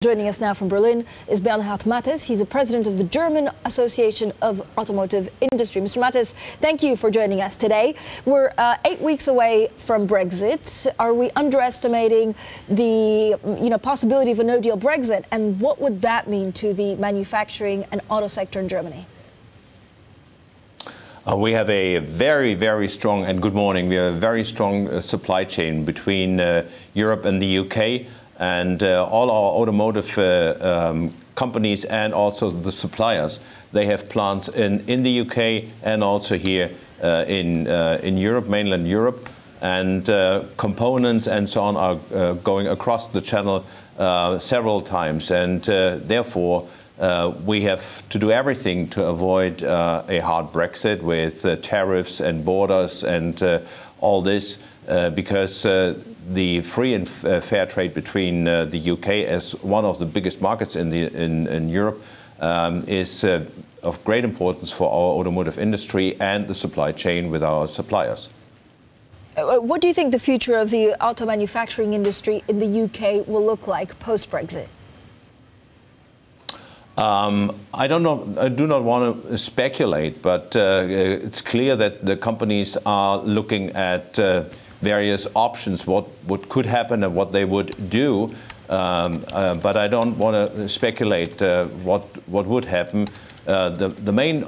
Joining us now from Berlin is Bernhard Mattes. He's the president of the German Association of Automotive Industry. Mr. Mattes, thank you for joining us today. We're 8 weeks away from Brexit. Are we underestimating the possibility of a no-deal Brexit? And what would that mean to the manufacturing and auto sector in Germany? We have a very, very strong, and good morning, we have a very strong supply chain between Europe and the UK. And all our automotive companies and also the suppliers, they have plants in the UK and also here in Europe, mainland Europe. And components and so on are going across the channel several times. And therefore, we have to do everything to avoid a hard Brexit with tariffs and borders and all this, because the free and fair trade between the UK as one of the biggest markets in Europe is of great importance for our automotive industry and the supply chain with our suppliers. What do you think the future of the auto manufacturing industry in the UK will look like post-Brexit? I don't know. I do not want to speculate, but it's clear that the companies are looking at various options, what could happen and what they would do. But I don't want to speculate what would happen. The main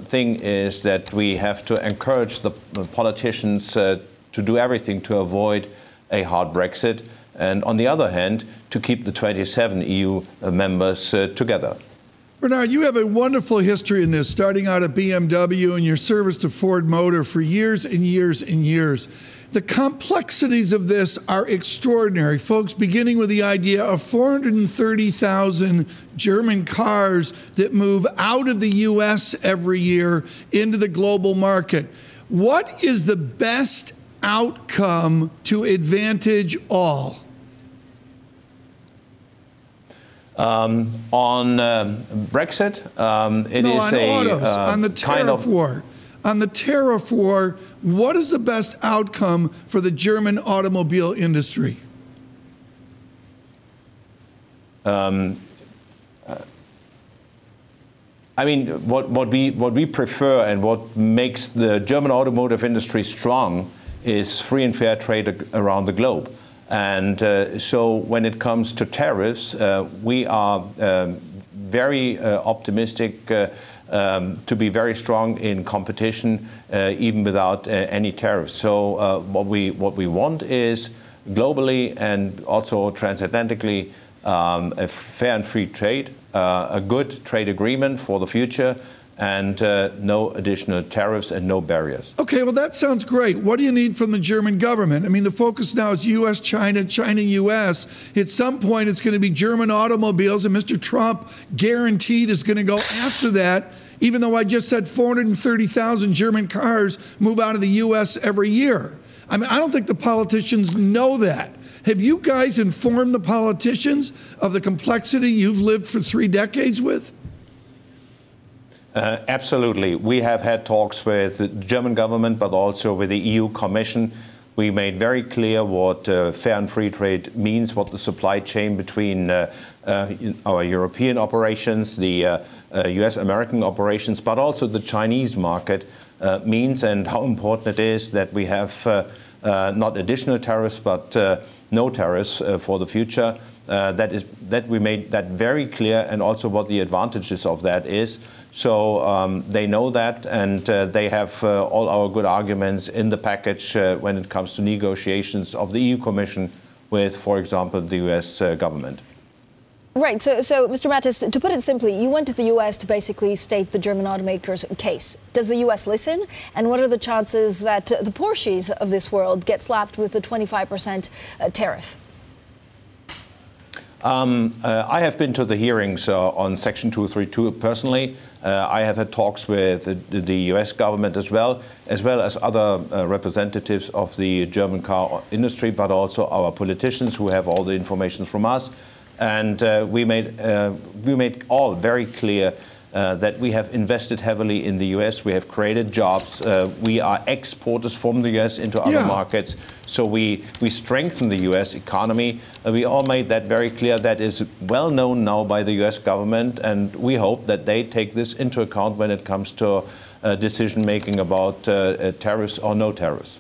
thing is that we have to encourage the politicians to do everything to avoid a hard Brexit, and on the other hand, to keep the 27 EU members together. Bernhard, you have a wonderful history in this, starting out at BMW and your service to Ford Motor for years and years and years. The complexities of this are extraordinary, folks, beginning with the idea of 430,000 German cars that move out of the U.S. every year into the global market. What is the best outcome to advantage all? On Brexit, it is on autos, on the tariff war. On the tariff war, what is the best outcome for the German automobile industry? I mean, what we prefer and what makes the German automotive industry strong is free and fair trade around the globe. And so when it comes to tariffs, we are very optimistic to be very strong in competition, even without any tariffs. So what we want is globally and also transatlantically a fair and free trade, a good trade agreement for the future, and no additional tariffs and no barriers. Okay, well, that sounds great. What do you need from the German government? I mean, the focus now is U.S., China, China, U.S. At some point, it's going to be German automobiles, and Mr. Trump guaranteed is going to go after that, even though I just said 430,000 German cars move out of the U.S. every year. I mean, I don't think the politicians know that. Have you guys informed the politicians of the complexity you've lived for 3 decades with? Absolutely. We have had talks with the German government, but also with the EU Commission. We made very clear what fair and free trade means, what the supply chain between our European operations, the US-American operations, but also the Chinese market means, and how important it is that we have not additional tariffs, but no tariffs for the future. That we made that very clear, and also what the advantages of that is. So they know that, and they have all our good arguments in the package when it comes to negotiations of the EU Commission with, for example, the US government. Right. So, Mr. Mattes, to put it simply, you went to the U.S. to basically state the German automakers' case. Does the U.S. listen? And what are the chances that the Porsches of this world get slapped with the 25% tariff? I have been to the hearings on Section 232 personally. I have had talks with the US government as well as other representatives of the German car industry, but also our politicians who have all the information from us. And we made all very clear that we have invested heavily in the US. We have created jobs. We are exporters from the US into other markets. So we strengthen the US economy. We all made that very clear. That is well known now by the US government. And we hope that they take this into account when it comes to decision making about tariffs or no tariffs.